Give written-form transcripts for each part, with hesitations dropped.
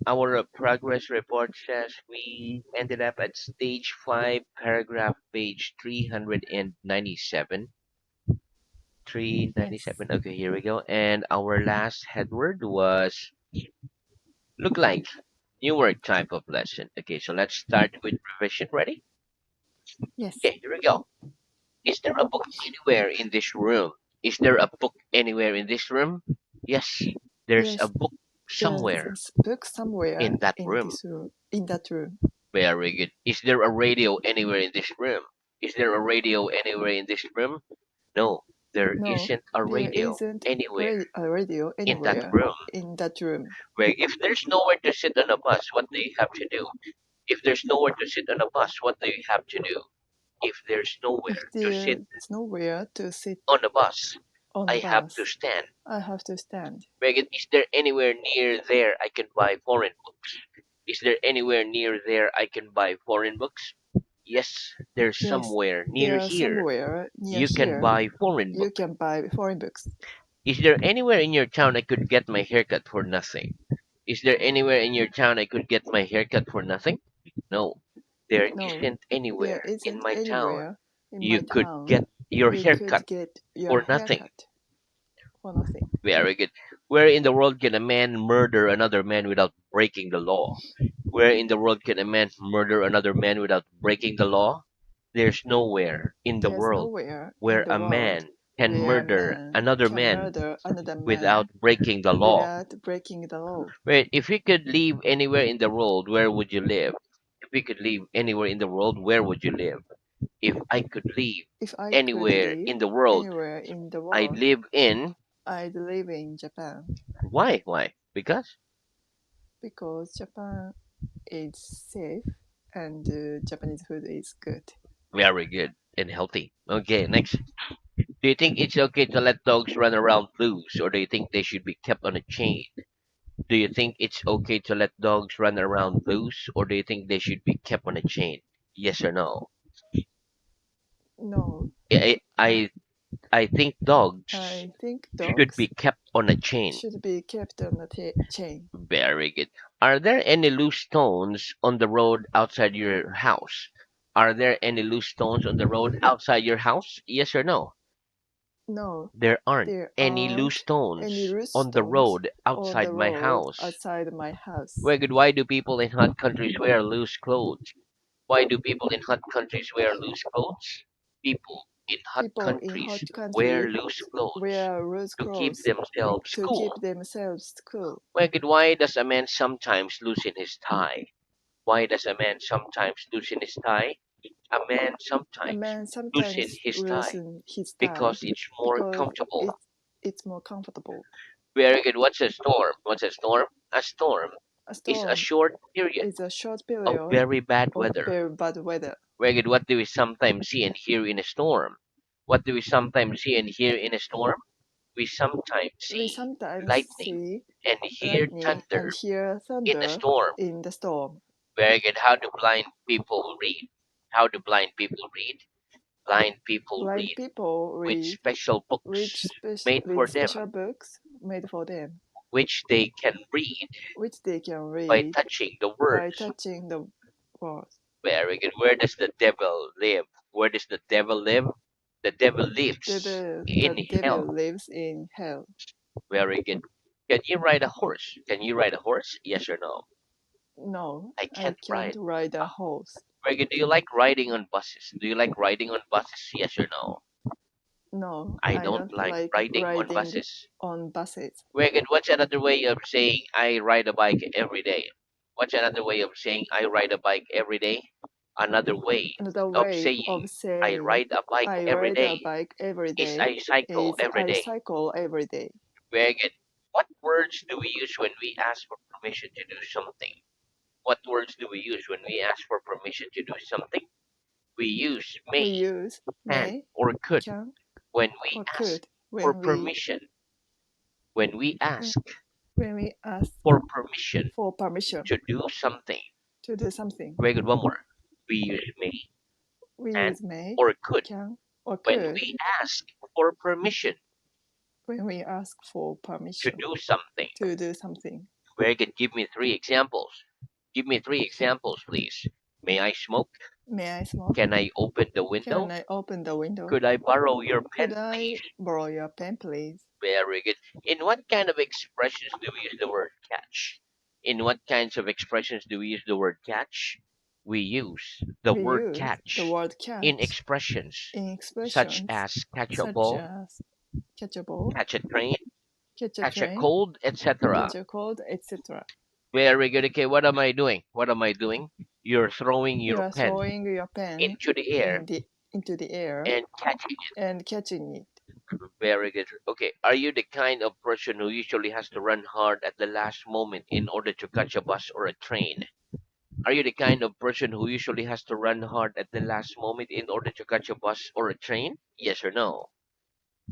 Our progress report says we ended up at stage 5, paragraph page 397. Yes. 397. Okay, here we go. And our last headword was look like. Newer type of lesson. Okay, so let's start with revision. Ready? Yes. Okay, here we go. Is there a book anywhere in this room? Is there a book anywhere in this room? Yes, there's a Yes. book There's somewhere a book somewhere in that in room. this room. In that room. Very good. Is there a radio anywhere in this room? Is there a radio anywhere in this room? No, there No, isn't a there radio isn't anywhere a radio in that anywhere room. in that room. Where if there's nowhere to sit on a bus, what do you have to do? If there's nowhere to sit on a bus, what do you have to do? If there's If nowhere to sit there's nowhere to sit on a bus, on I a have to bus, stand. I have to stand. Megan, is there anywhere near there I can buy foreign books? Is there anywhere near there I can buy foreign books? Yes, there's Yes, somewhere near there's here somewhere near you can here buy foreign you books. can buy foreign books. Is there anywhere in your town I could get my haircut for nothing? Is there anywhere in your town I could get my haircut for nothing? No, there No, isn't there anywhere in isn't my town anywhere in you my could town get your you haircut could get your for nothing. haircut for nothing. Very good. Where in the world can a man murder another man without breaking the law? Where in the world can a man murder another man without breaking the law? There's nowhere in the There's world nowhere in where the a world man can where a murder man another can man murder another without man breaking the law. without breaking the law. Wait, if you could live anywhere in the world, where would you live? If you could live anywhere in the world, where would you live? If I could live If I could anywhere live in the world, anywhere in the I'd world, live in. I'd live in Japan Why? Why? Because? because Japan is safe and Japanese food is good. Very good and healthy. Okay, next. Do you think it's okay to let dogs run around loose, or do you think they should be kept on a chain? Do you think it's okay to let dogs run around loose, or do you think they should be kept on a chain? Yes or no? No, I I, I, I think dogs I think should be dogs kept on a chain. should be kept on a chain. Very good. Are there any loose stones on the road outside your house? Are there any loose stones on the road outside your house? Yes or no? No, There aren't there any loose aren't any stones loose on the stones road on outside the my road house. outside my house. Very good. Why do people in hot countries wear loose clothes? Why do people in hot countries wear loose clothes? People in hot People in countries hot wear countries loose clothes wear loose to keep clothes themselves to keep cool. themselves cool. Very good. Why does a man sometimes loosen his tie? Why does a man sometimes loosen his tie? A man A sometimes man loosen sometimes his tie loosens his tie because it's more because comfortable. it's more comfortable. Very good. What's a storm? What's a storm? A storm A is a storm short period is a short of period very bad of weather. very bad weather. Very good. What do we sometimes see and hear in a storm? What do we sometimes see and hear in a storm? We sometimes We see sometimes lightning see and hear lightning and thunder hear in the thunder storm. in the storm. Very good. How do blind people read? How do blind people read? Blind people Blind read people with special books made for with them, special books made for them, which they can read which they can by read touching the by words. touching the words. Very good. Where does the devil live? Where does the devil live? The devil lives The in devil hell. lives in hell. Very good. Can you ride a horse? Can you ride a horse? Yes or no? No, I I can't can't ride. ride a Ah, horse. very good. Do you like riding on buses? Do you like riding on buses? Yes or no? No, I I don't don't like like riding on riding buses. on buses. Very good. What's another way of saying I ride a bike every day? What's another way of saying I ride a bike every day? Another way Another of way saying of I saying ride a bike I every ride a day bike every is day I cycle is every I day. cycle every day. Very good. What words do we use when we ask for permission to do something? What words do we use when we ask for permission to do something? We use We may, use can, may, or could can, when we or ask could for permission. When we when, ask when we ask for permission for permission to do something. to do something. Very good. One more. We use may, We can, use may, or could can, or when could we ask for permission when we ask for to permission do something. to do something. Very good. Give me three examples. Give me three examples, please. May I smoke? May I smoke? Can I open the Can window? I open the window? Could I borrow your Could pen, I please? borrow your pen, please? Very good. In what kind of expressions do we use the word catch? In what kinds of expressions do we use the word catch? We use the We word use the catch word in catch expressions in such expressions as catch a such ball, as catch a ball, catch a train, catch a catch a train, cold, etc. catch a cold, etc. Very good. Okay, what am I doing? What am I doing? You're throwing You your are pen throwing your pen into the air into the air and catching and catching it. it. Very good. Okay, are you the kind of person who usually has to run hard at the last moment in order to catch a bus or a train? Are you the kind of person who usually has to run hard at the last moment in order to catch a bus or a train? Yes or no?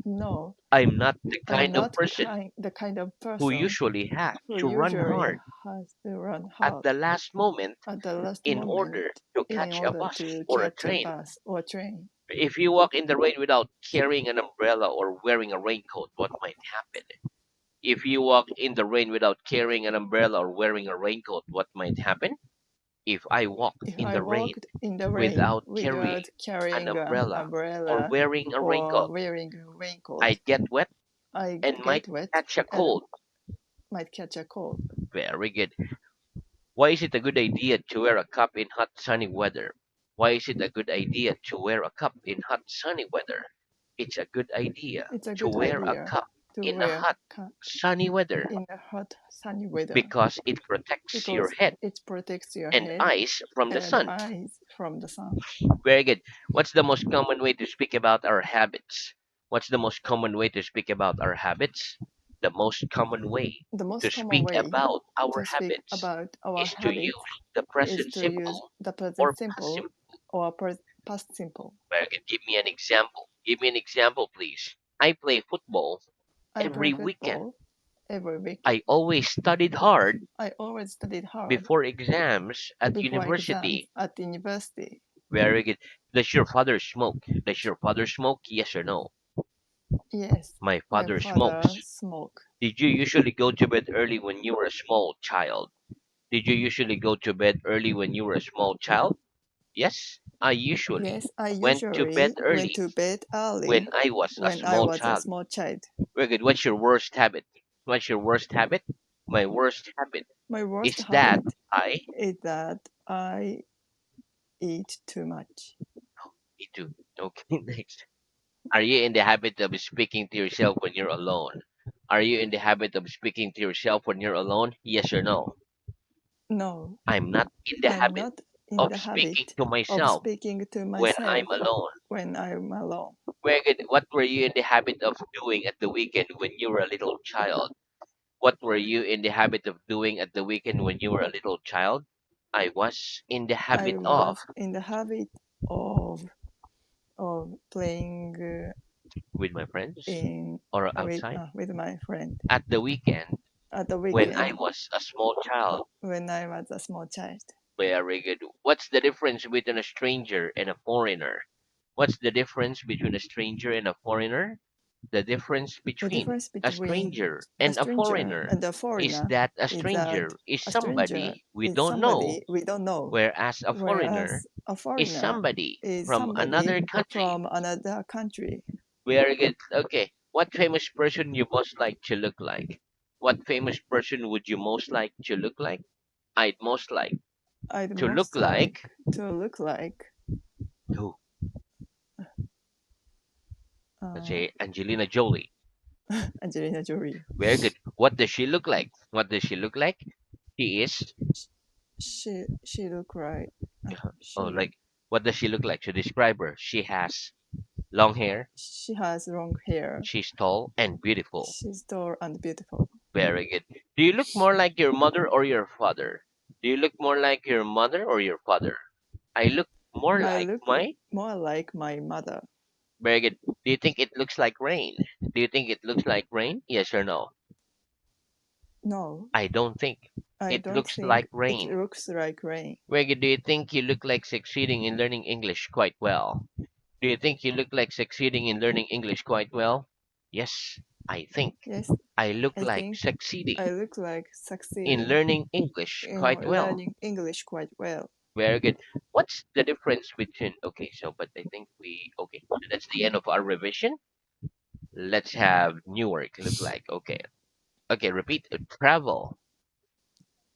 No, I'm not the I'm kind of not person the kind of who person usually has who to run usually hard has to run at hard the last moment at the last in moment order to in catch a order bus to or a catch a train. bus or train. If you walk in the rain without carrying an umbrella or wearing a raincoat, what might happen? If you walk in the rain without carrying an umbrella or wearing a raincoat, what might happen? If I walk If in I the rain walked in the rain without without carrying an carrying an umbrella or umbrella wearing a or raincoat, wearing a raincoat, I'd get wet I and might get wet catch a and cold. might catch a cold. Very good. Why is it a good idea to wear a cap in hot sunny weather? Why is it a good idea to wear a cap in hot sunny weather? It's a good idea It's a to good wear a idea cap to in a wear hot sunny weather in a hot sunny weather because it protects your because head it protects your and head eyes from the and sun. eyes from the sun. Very good. What's the most common way to speak about our habits? What's the most common way to speak about our habits? The most common way The to most common speak way about our to speak habits about our is to habits use the is present to use simple the or present past simple simple. or past simple. Very good. Give me an example. Give me an example, please. I play football I play every weekend. football every week. I always studied hard I always studied hard before exams at before exams university. at university. Very good. Does your father smoke? Does your father smoke? Yes or no? Yes, My my father father smokes. smoked. Did you usually go to bed early when you were a small child? Did you usually go to bed early when you were a small child? Yes, I usually Yes, I went to bed usually went early to bed when early I was a when I small was a child. small child. Very good. What's your worst habit? What's your worst habit? My worst habit My worst is that habit I is that I eat too much. eat too. Okay, next. Are you in the habit of speaking to yourself when you're alone? Are you in the habit of speaking to yourself when you're alone? Yes or no? No, I'm not in the I'm habit not in of the speaking habit to of myself speaking to when I'm myself alone. when I'm alone. Very good. What were you in the habit of doing at the weekend when you were a little child? What were you in the habit of doing at the weekend when you were a little child? I was in the I habit of was in the habit of playing with my friends in or outside. with my friend At the weekend at the when I weekend was a small child. when I was a small child. Very good. What's the difference between a stranger and a foreigner? What's the difference between a stranger and a foreigner? The difference The between difference a between stranger a and a stranger foreigner and a is foreigner that a is that stranger is a stranger somebody we is don't know, somebody we don't know, whereas a foreigner whereas a is foreigner somebody is from somebody another country. from another country. Very good. Okay. What famous person you most like to look like? What famous person would you most like to look like? I'd most like I'd to look most like like to look like who? Let's uh, say Angelina Jolie. Angelina Jolie. Very good. What does she look like? What does she look like? She is She look right. oh She like what does she look like? To describe her, she has long hair, she has long hair. she's tall and beautiful. She's tall and beautiful. Very good. Do you look more like your mother or your father? Do you look more like your mother or your father? I look more I like look my. more like my mother. Very good. Do you think it looks like rain? Do you think it looks like rain? Yes or no? No, I don't think I it don't looks like think it rain. looks like rain. Very good. Do you think you look like succeeding in learning English quite well? Do you think you look like succeeding in learning English quite well? Yes. I think Yes, I look I like think I succeeding look like in succeeding learning English in quite well. learning English quite well. Very good. What's the difference between, okay, so, but I think okay, so that's the end of our revision. Let's have new work look like. Okay. Okay, repeat. Travel,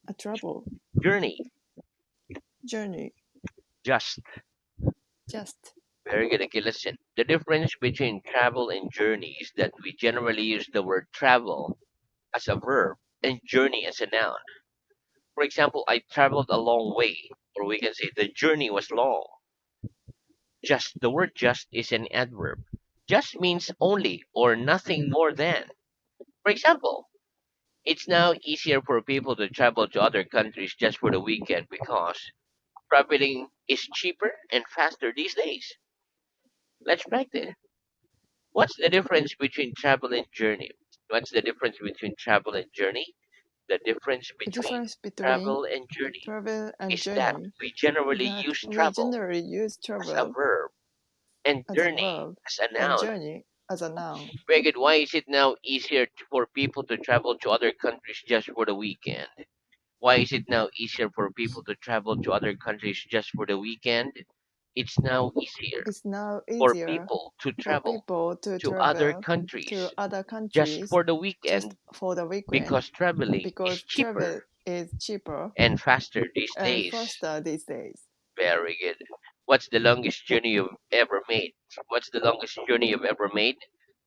A travel journey, journey, just. just Very good. Okay, listen. The difference between travel and journey is that we generally use the word travel as a verb and journey as a noun. For example, I traveled a long way, or we can say the journey was long. Just, the word just is an adverb. Just means only or nothing more than. For example, it's now easier for people to travel to other countries just for the weekend because traveling is cheaper and faster these days. Let's practice. What's the difference between travel and journey? What's the difference between travel and journey? The difference the between difference between travel and journey travel and is that journey we generally that use we travel generally use as a travel verb and as a journey verb as a and noun. journey as a noun. Very good. Why is it now easier for people to travel to other countries just for the weekend? Why is it now easier for people to travel to other countries just for the weekend? It's now easier It's now for easier people to for travel people to to other travel to countries other just countries for the just weekend for the weekend because traveling is because travel cheaper is cheaper and faster these and days. faster these days. Very good. What's the longest journey you've ever made? What's the longest journey you've ever made?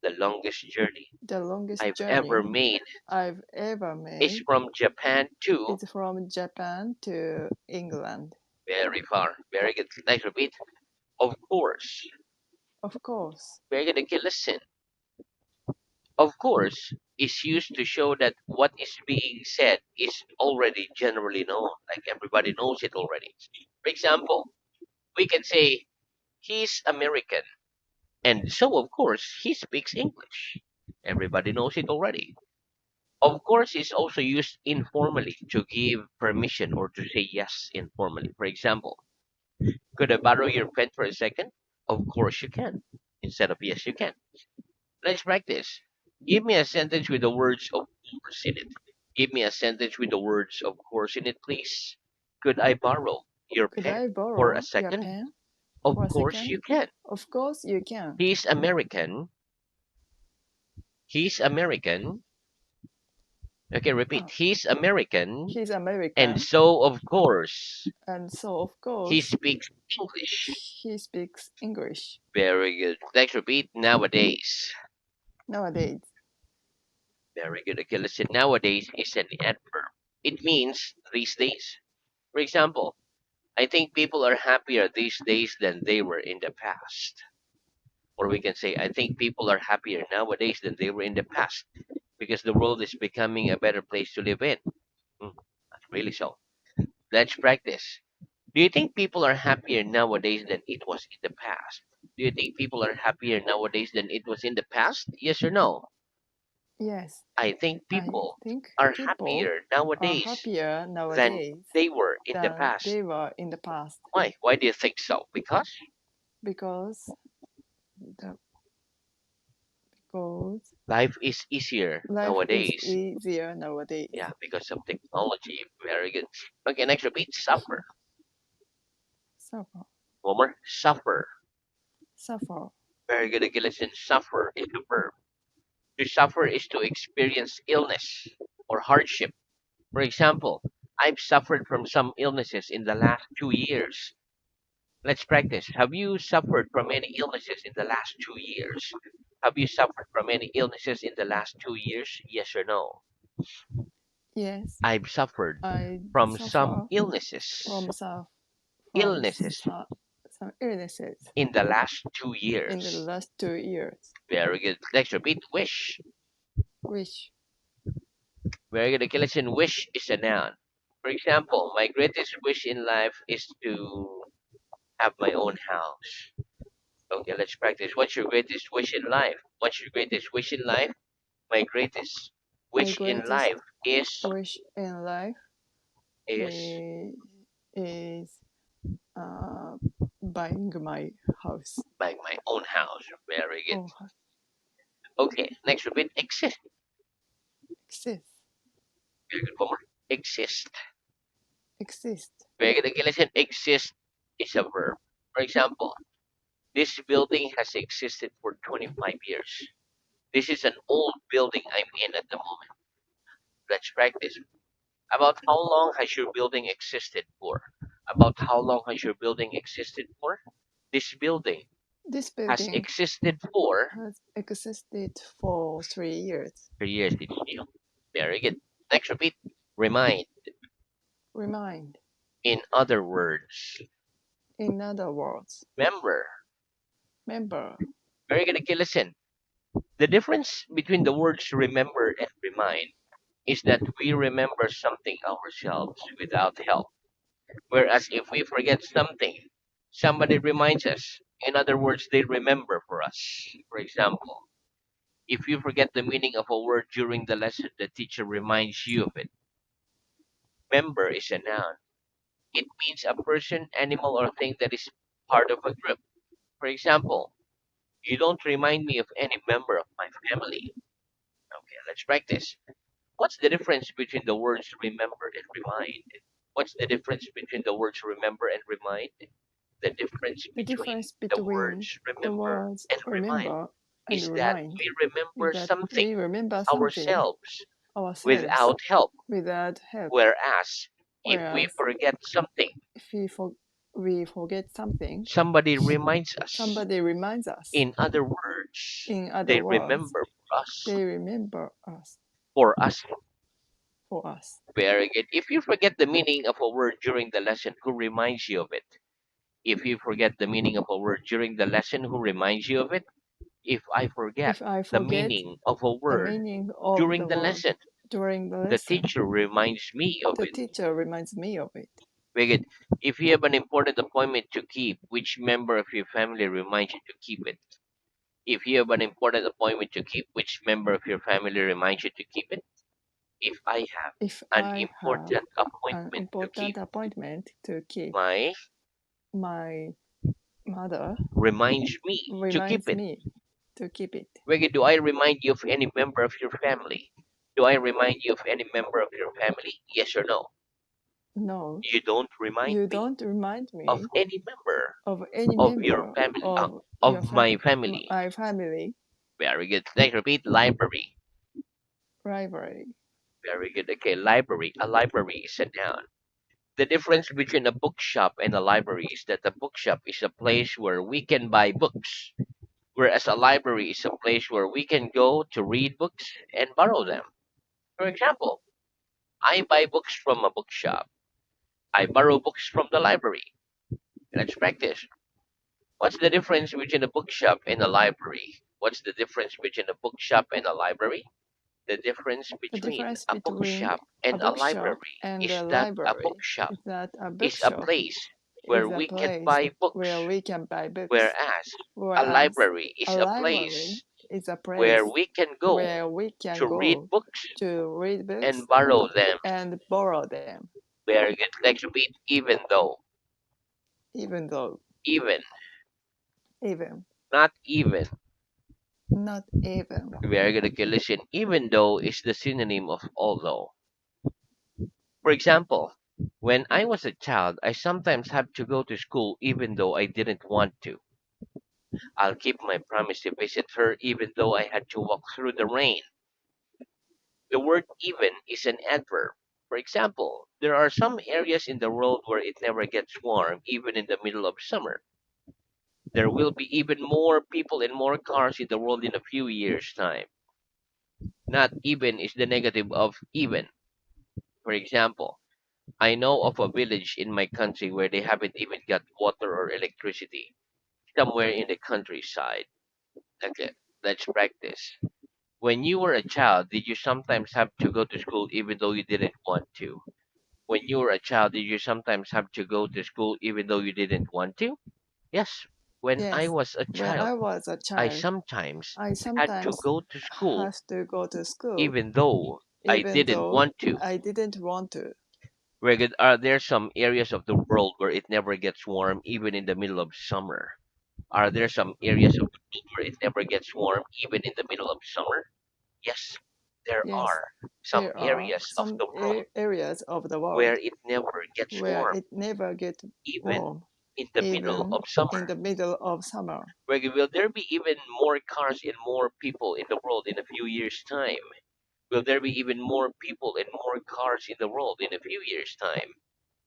The longest journey The longest I've ever journey made I've ever is made from Japan to is from Japan to England. very far. Very good. Let's repeat. Of course. Of course, Very good. Okay, listen. Of course is used to show that what is being said is already generally known. Like everybody knows it already. For example, we can say he's American. And so, of course, he speaks English. Everybody knows it already. Of course, is also used informally to give permission or to say yes informally. For example, could I borrow your pen for a second? Of course you can. Instead of yes, you can. Let's practice. Give me a sentence with the words of course in it. Give me a sentence with the words of course in it, please. Could I borrow your could pen I for a borrow your second? pen Of for a course second? you can. Of course you can. He's American. He's American. Okay, repeat. Oh, He's American. he's And American, so, of course, and so of he course speaks English. he speaks English. Very good. Let's repeat. Nowadays. Nowadays, Very good. Okay, listen. Nowadays is an adverb. It means these days. For example, I think people are happier these days than they were in the past. Or we can say, I think people are happier nowadays than they were in the past because the world is becoming a better place to live in. Mm, that's really so. Let's practice. Do you think people are happier nowadays than it was in the past? Do you think people are happier nowadays than it was in the past? Yes or no? yes, I think I people think are people happier are nowadays happier than nowadays they were in the than past. they were in the past Why? Why do you think so? Because because the because life is easier life is nowadays. easier nowadays. Yeah, because of technology. Very good. Okay, next repeat. Suffer. Suffer, One more. Suffer. suffer. Very good. Okay, listen. Suffer is the verb. To suffer is to experience illness or hardship. For example, I've suffered from some illnesses in the last 2 years. Let's practice. Have you suffered from any illnesses in the last 2 years? Have you suffered from any illnesses in the last 2 years? Yes or no? Yes, I've suffered I from some suffer illnesses. from some from Illnesses some, some illnesses in the last two in the years. last 2 years. Very good. Let's repeat. Wish. Wish Very good. Okay, listen. Wish is a noun. For example, my greatest wish in life is to have my own house. Okay, let's practice. What's your greatest wish in life? What's your greatest wish in life? My greatest my wish in greatest life wish in life is is uh, buying my house. buying my own house. Very good. Oh, Okay, next repeat. Exist. exist, Very good. One more. Exist. exist. Very good. Okay, listen. Exist is a verb. For example, this building has existed for 25 years. This is an old building I'm in at the moment. Let's practice. About how long has your building existed for? About how long has your building existed for? This building This has building existed for has existed for 3 years. 3 years. It's new. Very good. Next, repeat. Remind. Remind. In other words, In other words, remember. member. Very good. Okay, listen. The difference between the words remember and remind is that we remember something ourselves without help. Whereas if we forget something, somebody reminds us. In other words, they remember for us. For example, if you forget the meaning of a word during the lesson, the teacher reminds you of it. Member is a noun. It means a person, animal, or thing that is part of a group. For example, you don't remind me of any member of my family. Okay, let's practice. What's the difference between the words remember and remind? What's the difference between the words remember and remind? The difference The between difference the between words the remember words and remind remember and is that remind we is remember that something we remember something ourselves ourselves without help, without help, whereas if we whereas forget something, if we forget something, somebody reminds us. somebody reminds us. In other words, In other they words, remember us they remember us for us. for us. Very good. If you forget the meaning of a word during the lesson, who reminds you of it? If you forget the meaning of a word during the lesson, who reminds you of it? If I forget If I the forget meaning of a the word meaning of during the the word lesson, during the the lesson, teacher reminds me of the it. teacher reminds me of it. Very good. If you have an important appointment to keep, which member of your family reminds you to keep it? If you have an important appointment to keep, which member of your family reminds you to keep it? If I have If an I have important an appointment to keep, important appointment to keep, my my mother reminds me to keep reminds it. me to keep it. Reggie, do I remind you of any member of your family? Do I remind you of any member of your family? Yes or no? No, You don't remind you me don't remind of me any member of any of your member family, of your of my family. my family Very good. Next, repeat library. library. Very good. Okay, library. A library is a noun. The difference between a bookshop and a library is that a bookshop is a place where we can buy books, whereas a library is a place where we can go to read books and borrow them. For example, I buy books from a bookshop. I borrow books from the library. Let's practice. What's the difference between a bookshop and a library? What's the difference between a bookshop and a library? The difference The between difference a between bookshop a and a bookshop library and is a that a library bookshop is that a is a bookshop place where is a we can place buy where books, we can buy books, whereas a whereas library a is a library place is a where place we can go where we can to read go books to read books and borrow them. and borrow them, Very good. Let's repeat even though. even though, Even, even, not even. not even. Very good. Okay, listen. Even though is the synonym of although. For example, when I was a child, I sometimes had to go to school even though I didn't want to. I'll keep my promise to visit her even though I had to walk through the rain. The word even is an adverb. For example, there are some areas in the world where it never gets warm, even in the middle of summer. There will be even more people and more cars in the world in a few years' time. Not even is the negative of even. For example, I know of a village in my country where they haven't even got water or electricity. Somewhere in the countryside. Okay, let's practice. When you were a child, did you sometimes have to go to school even though you didn't want to? When you were a child, did you sometimes have to go to school even though you didn't want to? Yes. When I Yes, was a when child, I was a I child, sometimes I had to sometimes go to school have to go to school even though I even didn't though want to. I didn't want to. Are there some areas of the world where it never gets warm even in the middle of summer? Are there some areas of the world where it never gets warm, even in the middle of summer? Yes, there Yes, are some there are areas of some the world areas of the where world it never gets where warm, it never gets even warm, in the middle even of in summer. the middle of summer. Where will there be even more cars and more people in the world in a few years' time? Will there be even more people and more cars in the world in a few years' time?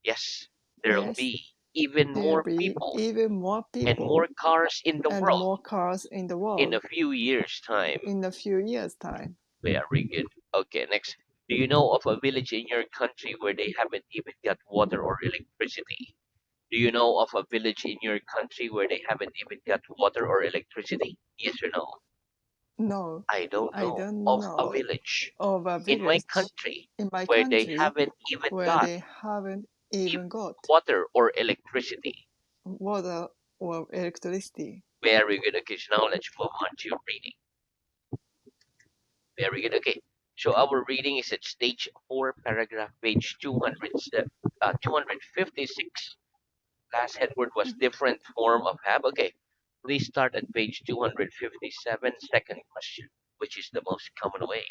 Yes, there'll Yes, be even there'll more be people even more and more people cars in the and world more cars in the in a world few years' time. in a few years' time. Very good. Okay, next. Do you know of a village in your country where they haven't even got water or electricity? Do you know of a village in your country where they haven't even got water or electricity? Yes or no? No, I don't I know don't of a know village of a in my village country in my where they country haven't even where got they haven't even got water or electricity. water or electricity. Very good. Okay, so now let's move on to reading. Very good. Okay, so our reading is at stage 4, paragraph page 256. Last headword was different form of have. Okay, please start at page 257. Second question, which is the most common way?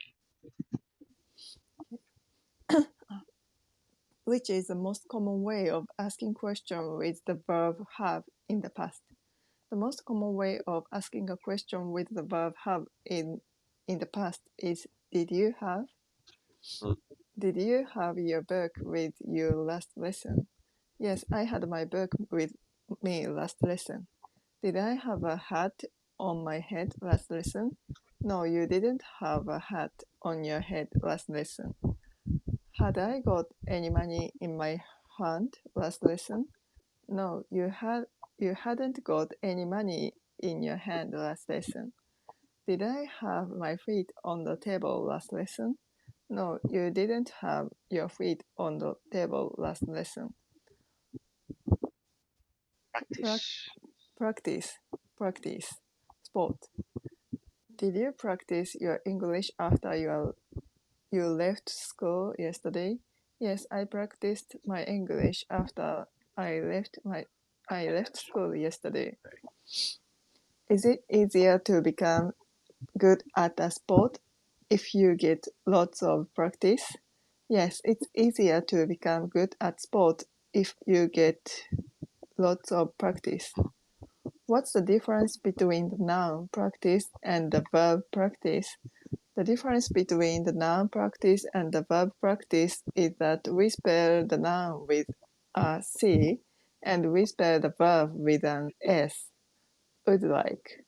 Which is the most common way of asking question with the verb have in the past. The most common way of asking a question with the verb have in the past is did you have? Hmm. Did you have your book with you last lesson? Yes, I had my book with me last lesson. Did I have a hat on my head last lesson? No, you didn't have a hat on your head last lesson. Had I got any money in my hand last lesson? No, you hadn't got any money in your hand last lesson. Did I have my feet on the table last lesson? No, you didn't have your feet on the table last lesson. Prac- Practice. practice, practice. Sport. Did you practice your English after you left school yesterday? Yes, I practiced my English after I left my I left school yesterday. Is it easier to become good at a sport if you get lots of practice? Yes, it's easier to become good at sport if you get lots of practice. What's the difference between the noun practice and the verb practice? The difference between the noun practice and the verb practice is that we spell the noun with a C and we spell the verb with an S. Would like.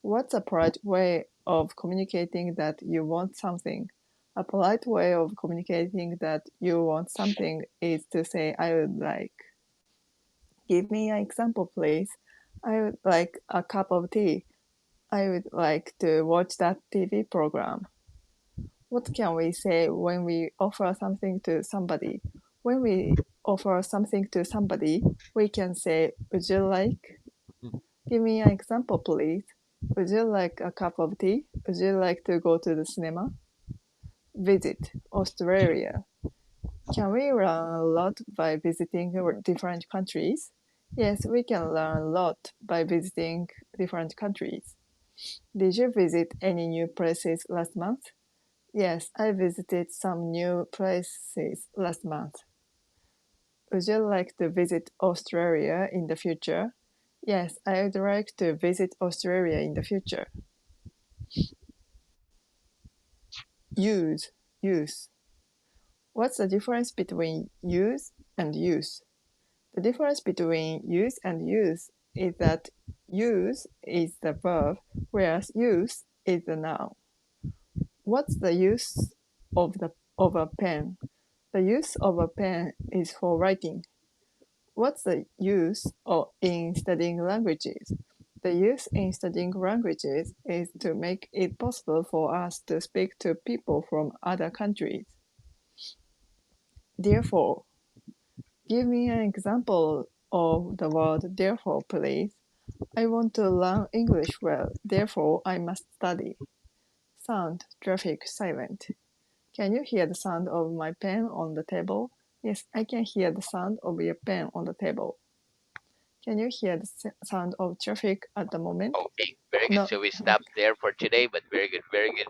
What's a polite way of communicating that you want something? A polite way of communicating that you want something is to say, I would like. Give me an example, please. I would like a cup of tea. I would like to watch that TV program. What can we say when we offer something to somebody? When we offer something to somebody, we can say, would you like? Mhm. Give me an example, please. Would you like a cup of tea? Would you like to go to the cinema? Visit Australia. Can we learn a lot by visiting different countries? Yes, we can learn a lot by visiting different countries. Did you visit any new places last month? Yes, I visited some new places last month. Would you like to visit Australia in the future? Yes, I would like to visit Australia in the future. Use, use. What's the difference between use and use? The difference between use and use is that use is the verb, whereas use is the noun. What's the use of a pen? The use of a pen is for writing. What's the use in studying languages? The use in studying languages is to make it possible for us to speak to people from other countries. Therefore, give me an example of the word therefore, please. I want to learn English well, therefore I must study. Sound, traffic, silent. Can you hear the sound of my pen on the table? Yes, I can hear the sound of your pen on the table. Can you hear the sound of traffic at the moment? Okay, very good. No. So we Okay. stopped there for today, but very good, very good.